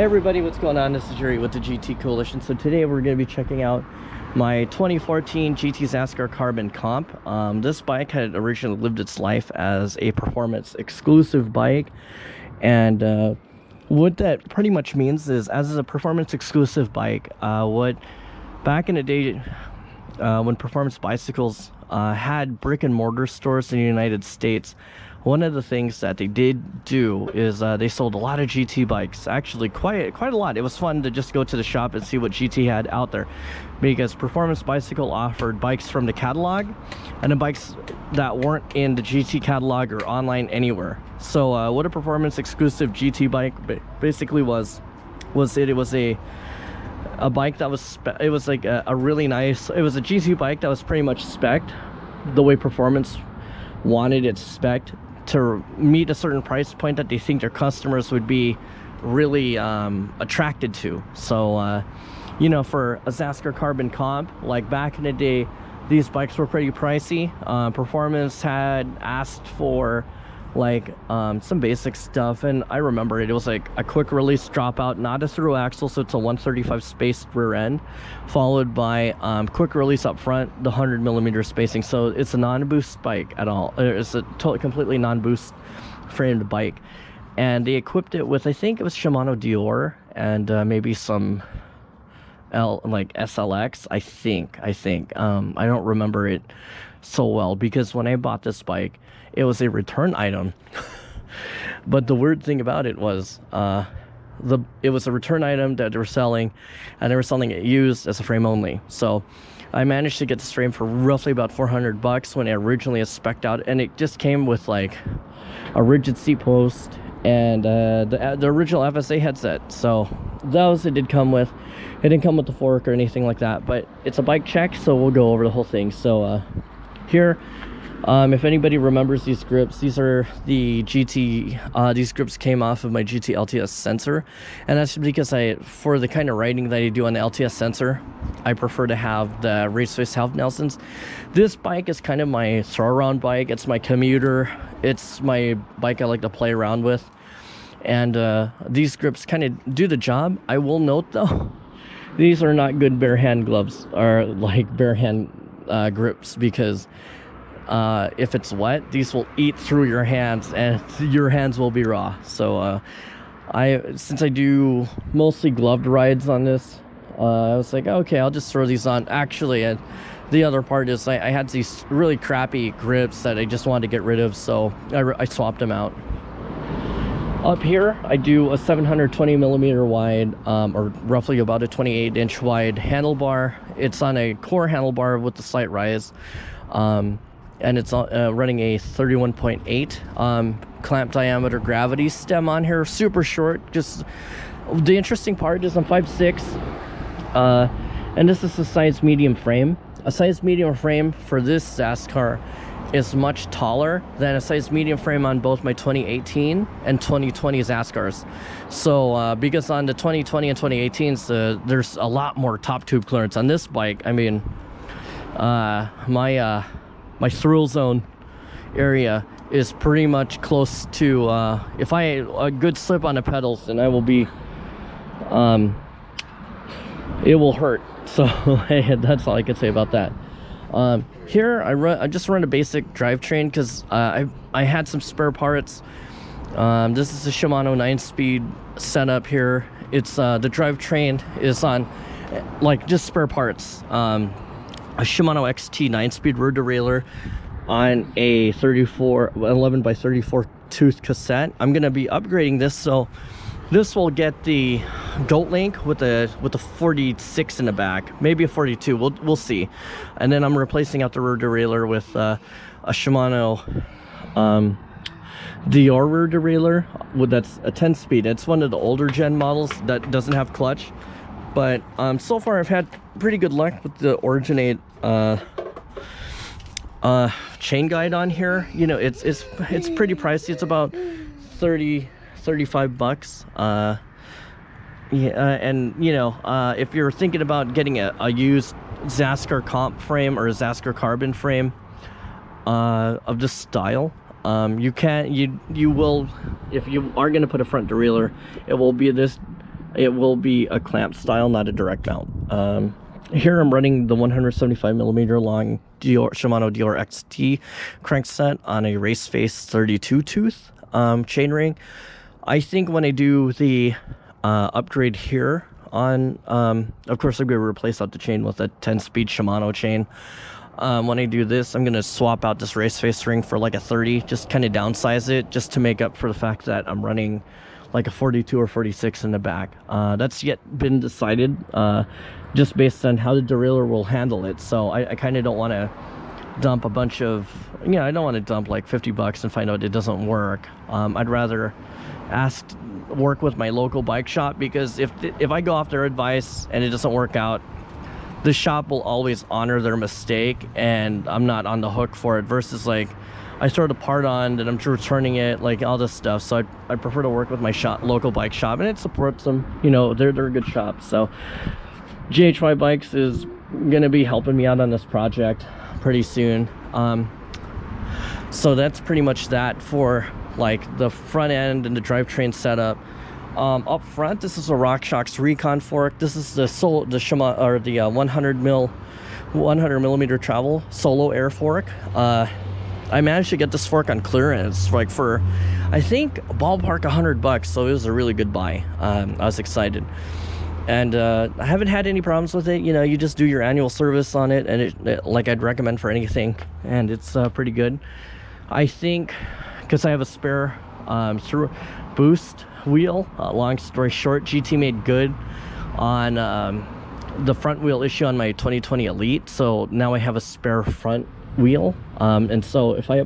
Hey everybody, what's going on? This is Yuri with the GT Coalition. So today we're going to be checking out my 2014 GT Zaskar Carbon Comp. This bike had originally lived its life as a performance exclusive bike, and what that pretty much means is, as a performance exclusive bike, what back in the day when performance bicycles had brick and mortar stores in the United States, one of the things that they did do is they sold a lot of GT bikes. Actually, quite a lot. It was fun to just go to the shop and see what GT had out there, because Performance Bicycle offered bikes from the catalog and the bikes that weren't in the GT catalog or online anywhere. So what a performance exclusive GT bike basically was a bike that was it was like a really nice, it was a GT bike that was pretty much spec'd the way Performance wanted it spec'd, to meet a certain price point that they think their customers would be really attracted to. So you know, for a Zaskar Carbon Comp, like back in the day, these bikes were pretty pricey. Performance had asked for like some basic stuff, and I remember it was like a quick release dropout, not a through axle, so it's a 135 spaced rear end, followed by quick release up front, the 100mm spacing. So it's a non-boost bike at all. It's a completely non-boost framed bike, and they equipped it with, I think it was Shimano Dior and maybe some like SLX, I think I don't remember it so well, because when I bought this bike, it was a return item. But the weird thing about it was it was a return item that they were selling, and they were selling it used as a frame only. So I managed to get this frame for roughly about $400 when it originally was spec'd out, and it just came with like a rigid seat post and the original FSA headset. So those it did come with. It didn't come with the fork or anything like that, but it's a bike check, so we'll go over the whole thing. So here, if anybody remembers these grips, these are the GT, these grips came off of my GT LTS sensor, and that's because for the kind of riding that I do on the LTS sensor, I prefer to have the race face half Nelsons. This bike is kind of my throw around bike. It's my commuter. It's my bike I like to play around with, and these grips kind of do the job. I will note though, these are not good bare hand gloves, or like bare hand grips, because if it's wet, these will eat through your hands and your hands will be raw. So since I do mostly gloved rides on this, I was like, okay, I'll just throw these on. Actually, and the other part is I had these really crappy grips that I just wanted to get rid of, so I swapped them out. Up here, I do a 720mm wide, or roughly about a 28-inch wide handlebar. It's on a core handlebar with a slight rise, and it's running a 31.8 clamp diameter gravity stem on here. Super short. Just the interesting part is I'm 5'6", and this is a size medium frame. A size medium frame for this Zaskar is much taller than a size medium frame on both my 2018 and 2020 Zaskars. So because on the 2020 and 2018s, there's a lot more top tube clearance. On this bike, I mean, my thrill zone area is pretty much close to, if I a good slip on the pedals, then I will be, it will hurt. So hey, that's all I can say about that. Here I just run a basic drivetrain because I had some spare parts. This is a Shimano 9-speed setup here. It's the drivetrain is on like just spare parts. A Shimano XT 9-speed rear derailleur on a 11 by 34 tooth cassette. I'm gonna be upgrading this, so this will get the Goat Link with the 46 in the back, maybe a 42. We'll see. And then I'm replacing out the rear derailleur with a Shimano Dior rear derailleur that's a 10-speed. It's one of the older gen models that doesn't have clutch, but so far I've had pretty good luck with the Originate chain guide on here. You know, it's pretty pricey. It's about $35. Yeah, and you know, if you're thinking about getting a used Zaskar Comp frame or a Zaskar Carbon frame of this style, you will, if you are going to put a front derailleur, it will be this it will be a clamp style, not a direct mount. Here I'm running the 175 millimeter long Shimano Dior XT crankset on a race face 32 tooth chainring. I think when I do the upgrade here on, of course I'm going to replace out the chain with a 10-speed Shimano chain. When I do this, I'm going to swap out this race face ring for like a 30, just kind of downsize it, just to make up for the fact that I'm running like a 42 or 46 in the back. That's yet been decided, just based on how the derailleur will handle it. So I kind of don't want to dump a bunch of, you know, I don't want to dump like 50 bucks and find out it doesn't work. I'd rather work with my local bike shop, because if I go off their advice and it doesn't work out, the shop will always honor their mistake and I'm not on the hook for it, versus like I throw the part on and I'm returning it, like all this stuff. So I prefer to work with my local bike shop, and it supports them, you know, they're a good shop. So GHY Bikes is gonna be helping me out on this project pretty soon. So that's pretty much that for like the front end and the drivetrain setup. Up front, this is a RockShox Recon fork. This is the Shimano, or the 100 millimeter travel solo air fork. I managed to get this fork on clearance, like for, I think, ballpark $100, so it was a really good buy. I was excited, and I haven't had any problems with it. You know, you just do your annual service on it, and it like I'd recommend for anything, and it's pretty good. I think because I have a spare through boost wheel, long story short, GT made good on the front wheel issue on my 2020 Elite, so now I have a spare front wheel, and so if I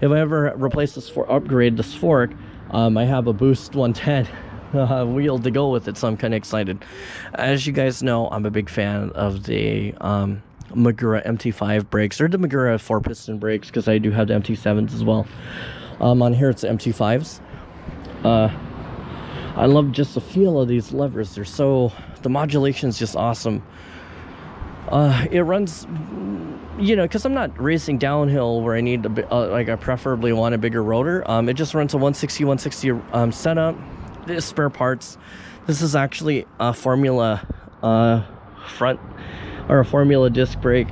ever replace this upgrade this fork, I have a Boost 110 wheel to go with it, so I'm kind of excited. As you guys know, I'm a big fan of the Magura MT5 brakes, or the Magura 4-piston brakes, because I do have the MT7s as well. On here it's the MT5s. I love just the feel of these levers. They're so, the modulation is just awesome. It runs, you know, because I'm not racing downhill where I need like I preferably want a bigger rotor. It just runs a 160 setup. There's spare parts. This is actually a Formula front, or a Formula disc brake,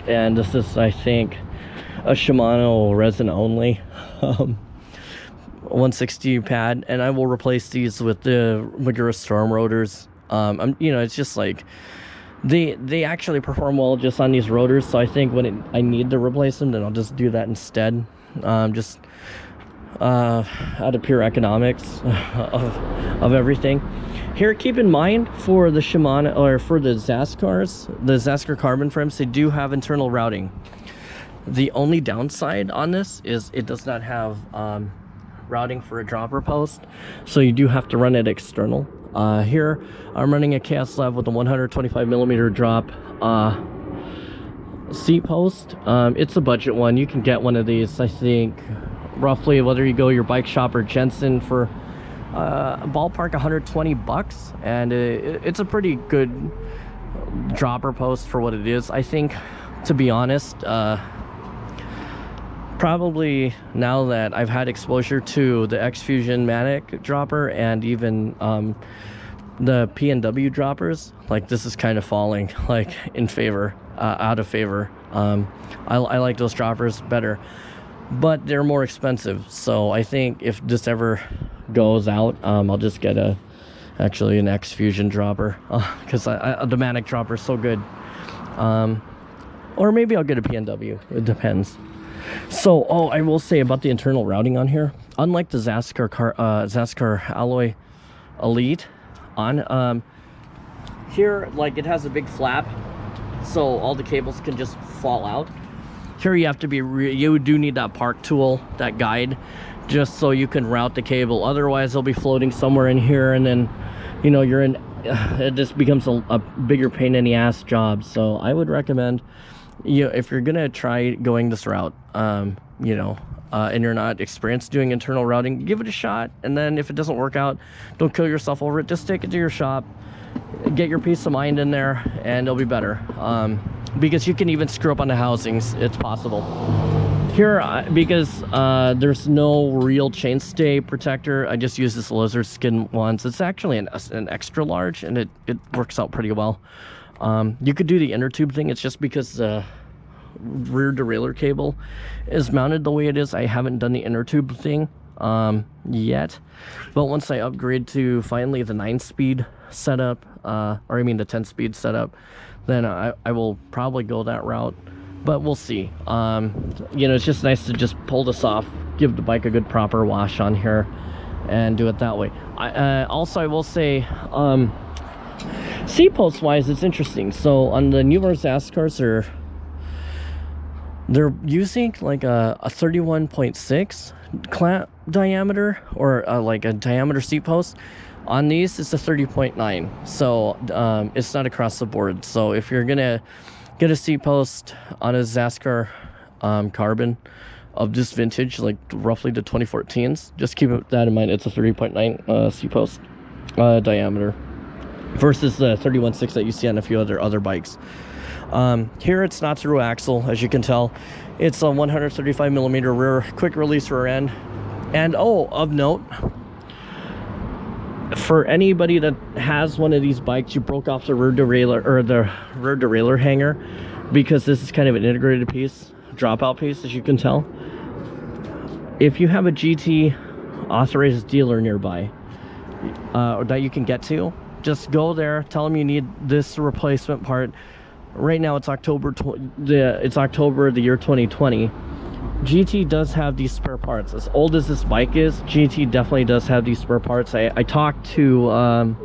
and this is, I think, a Shimano resin only 160 pad, and I will replace these with the Magura Storm rotors. You know, it's just like they actually perform well just on these rotors, so I think when I need to replace them, then I'll just do that instead, just out of pure economics of everything. Here, keep in mind, for the Shimano, or for the Zaskars, the Zaskar Carbon frames, they do have internal routing. The only downside on this is it does not have routing for a dropper post, so you do have to run it external. Here I'm running a KS Lev with a 125 millimeter drop seat post. It's a budget one. You can get one of these, I think, roughly, whether you go your bike shop or Jensen, for ballpark $120, and it's a pretty good dropper post for what it is. I think, to be honest, probably now that I've had exposure to the X-Fusion Manic dropper and even the P&W droppers, like, this is kind of falling like in favor, out of favor. I like those droppers better, but they're more expensive. So I think if this ever goes out, I'll just get actually an X-Fusion dropper, because the Manic dropper is so good. Or maybe I'll get a P&W, it depends. So, I will say about the internal routing on here, unlike the Zaskar Alloy Elite here, like, it has a big flap, so all the cables can just fall out. Here you have to be you do need that park tool, that guide, just so you can route the cable. Otherwise they'll be floating somewhere in here, and then, you know, you're in it just becomes a bigger pain in the ass job. So I would recommend, you know, if you're gonna try going this route, you know, and you're not experienced doing internal routing, give it a shot. And then if it doesn't work out, don't kill yourself over it. Just take it to your shop, get your peace of mind in there, and it'll be better. Because you can even screw up on the housings. It's possible. Here, because there's no real chainstay protector, I just use this lizard skin ones. It's actually an extra large, and it works out pretty well. You could do the inner tube thing. It's just because the rear derailleur cable is mounted the way it is. I haven't done the inner tube thing yet, but once I upgrade to finally the 9-speed setup, or I mean the 10-speed setup, then I will probably go that route. But we'll see. You know, it's just nice to just pull this off, give the bike a good proper wash on here, and do it that way. Also, I will say, seat post wise, it's interesting. So on the newer Zaskars, they're using like a 31.6 clamp diameter, or like a diameter seat post. On these, it's a 30.9. So it's not across the board. So if you're gonna get a seat post on a Zaskar Carbon of this vintage, like roughly the 2014s, just keep that in mind. It's a 30.9 seat post diameter versus the 31.6 that you see on a few other bikes. Here it's not through axle, as you can tell. It's a 135 millimeter rear quick release rear end. And oh, of note, for anybody that has one of these bikes, you broke off the rear derailleur, or the rear derailleur hanger, because this is kind of an integrated piece, dropout piece, as you can tell. If you have a GT authorized dealer nearby that you can get to, just go there, tell them you need this replacement part. Right now it's October the year 2020. GT does have these spare parts. As old as this bike is, GT definitely does have these spare parts. I talked to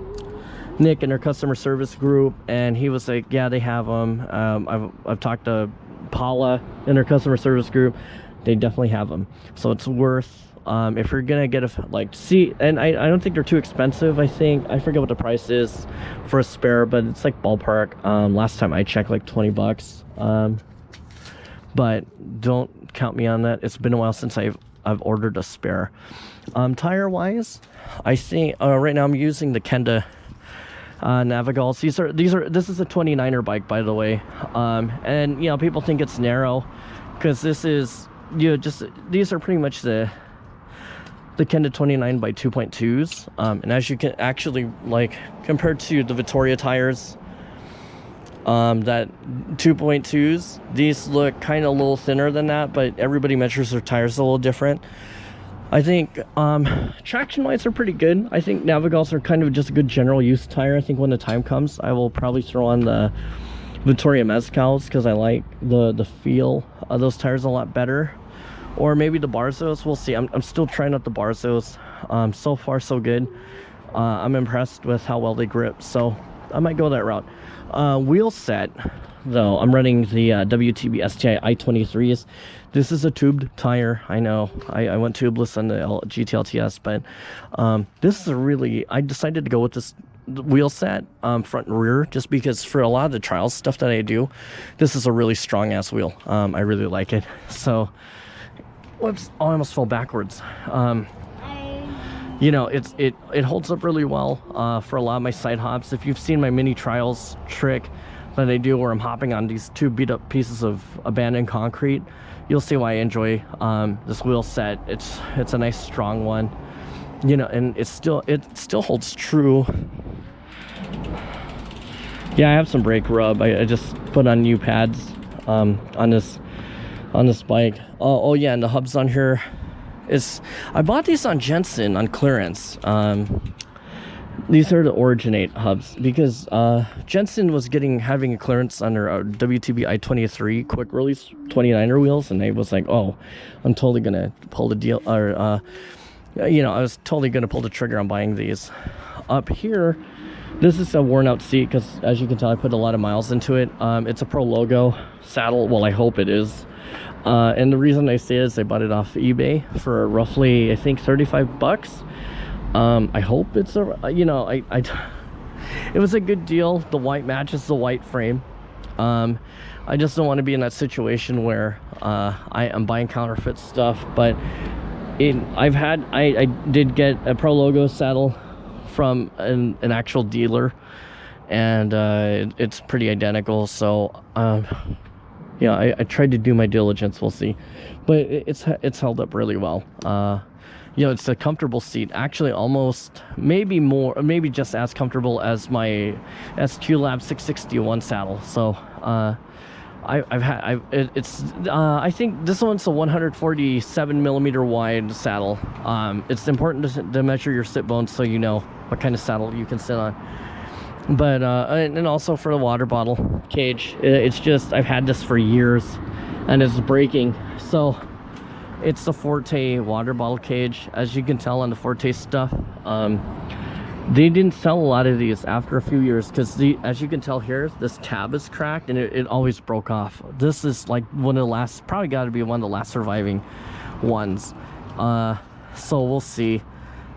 Nick in their customer service group, and he was like, yeah, they have them. I've talked to Paula in their customer service group. They definitely have them. So it's worth, if you're gonna get and I don't think they're too expensive. I forget what the price is for a spare, but it's like ballpark. Last time I checked, like 20 bucks. But don't count me on that. It's been a while since I've ordered a spare. Tire wise, I think right now I'm using the Kenda Navigals. This is a 29er bike, by the way. And you know, people think it's narrow because this is, you know, these are pretty much the Kenda 29 by 2.2s. And as you can actually, like, compared to the Vittoria tires, that 2.2s, these look kind of a little thinner than that, but everybody measures their tires a little different. I think traction wise are pretty good. I think Navigals are kind of just a good general use tire. I think when the time comes, I will probably throw on the Vittoria Mezcals because I like the feel of those tires a lot better. Or maybe the Barzos. We'll see. I'm still trying out the Barzos. So far so good. I'm impressed with how well they grip, so I might go that route. Wheel set, though, I'm running the WTB STI I-23s. This is a tubed tire. I know I went tubeless on the GT-LTS, but this is I decided to go with this wheel set, front and rear, just because for a lot of the trials stuff that I do, this is a really strong ass wheel. I really like it. So, whoops, I almost fell backwards. You know, it holds up really well for a lot of my side hops. If you've seen my mini trials trick that I do where I'm hopping on these two beat up pieces of abandoned concrete, you'll see why I enjoy this wheel set. It's a nice strong one, you know, and it still holds true. Yeah, I have some brake rub. I just put on new pads on this bike. Oh yeah, and the hubs on here. I bought these on Jensen on clearance. These are the Originate hubs because Jensen was having a clearance on their WTB I-23 quick release 29er wheels, and I was like, oh, I'm totally gonna pull the deal, or you know, I was totally gonna pull the trigger on buying these. Up here, this is a worn out seat because, as you can tell, I put a lot of miles into it. It's a Pro Logo saddle. Well, I hope it is. And the reason I say is I bought it off eBay for roughly, I think, 35 bucks. I hope it's it was a good deal. The white matches the white frame. I just don't want to be in that situation where I am buying counterfeit stuff. But I did get a Pro Logo saddle from an actual dealer, and it's pretty identical. So yeah, I tried to do my diligence. We'll see, but it's held up really well. You know, it's a comfortable seat, actually almost maybe more, maybe just as comfortable as my SQ Lab 661 saddle. So I think this one's a 147 millimeter wide saddle. It's important to measure your sit bones so you know what kind of saddle you can sit on. But and also for the water bottle cage, it's just, I've had this for years and it's breaking. So it's the Forte water bottle cage. As you can tell on the Forte stuff, they didn't sell a lot of these after a few years because as you can tell here, this tab is cracked and it always broke off. This is like one of the last, probably got to be one of the last surviving ones. So we'll see.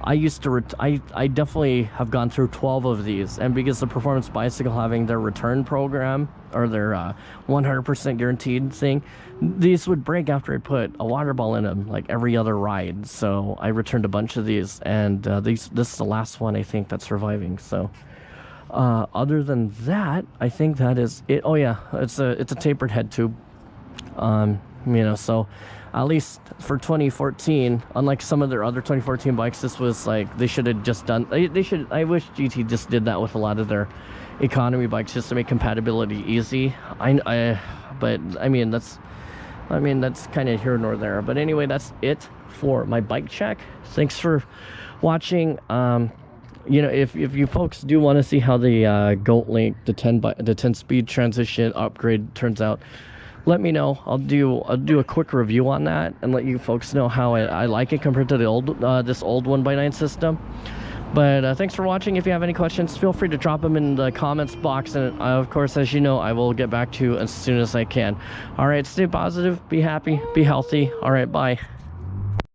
I used to I definitely have gone through 12 of these, and because the Performance Bicycle having their return program or their 100% guaranteed thing, these would break after I put a water ball in them like every other ride. So I returned a bunch of these, and this is the last one I think that's surviving. So other than that, I think that is it. Oh yeah, it's a tapered head tube. You know, so at least for 2014, unlike some of their other 2014 bikes, this was like, they should have just done, they should, I wish GT just did that with a lot of their economy bikes just to make compatibility easy. But I mean that's kind of here nor there. But anyway, that's it for my bike check. Thanks for watching. You know, if you folks do want to see how the Goat Link, the 10 speed transition upgrade turns out, let me know. I'll do a quick review on that and let you folks know how I like it compared to the old this old 1x9 system. But thanks for watching. If you have any questions, feel free to drop them in the comments box, and of course, as you know, I will get back to you as soon as I can. All right, stay positive, be happy, be healthy. All right, bye.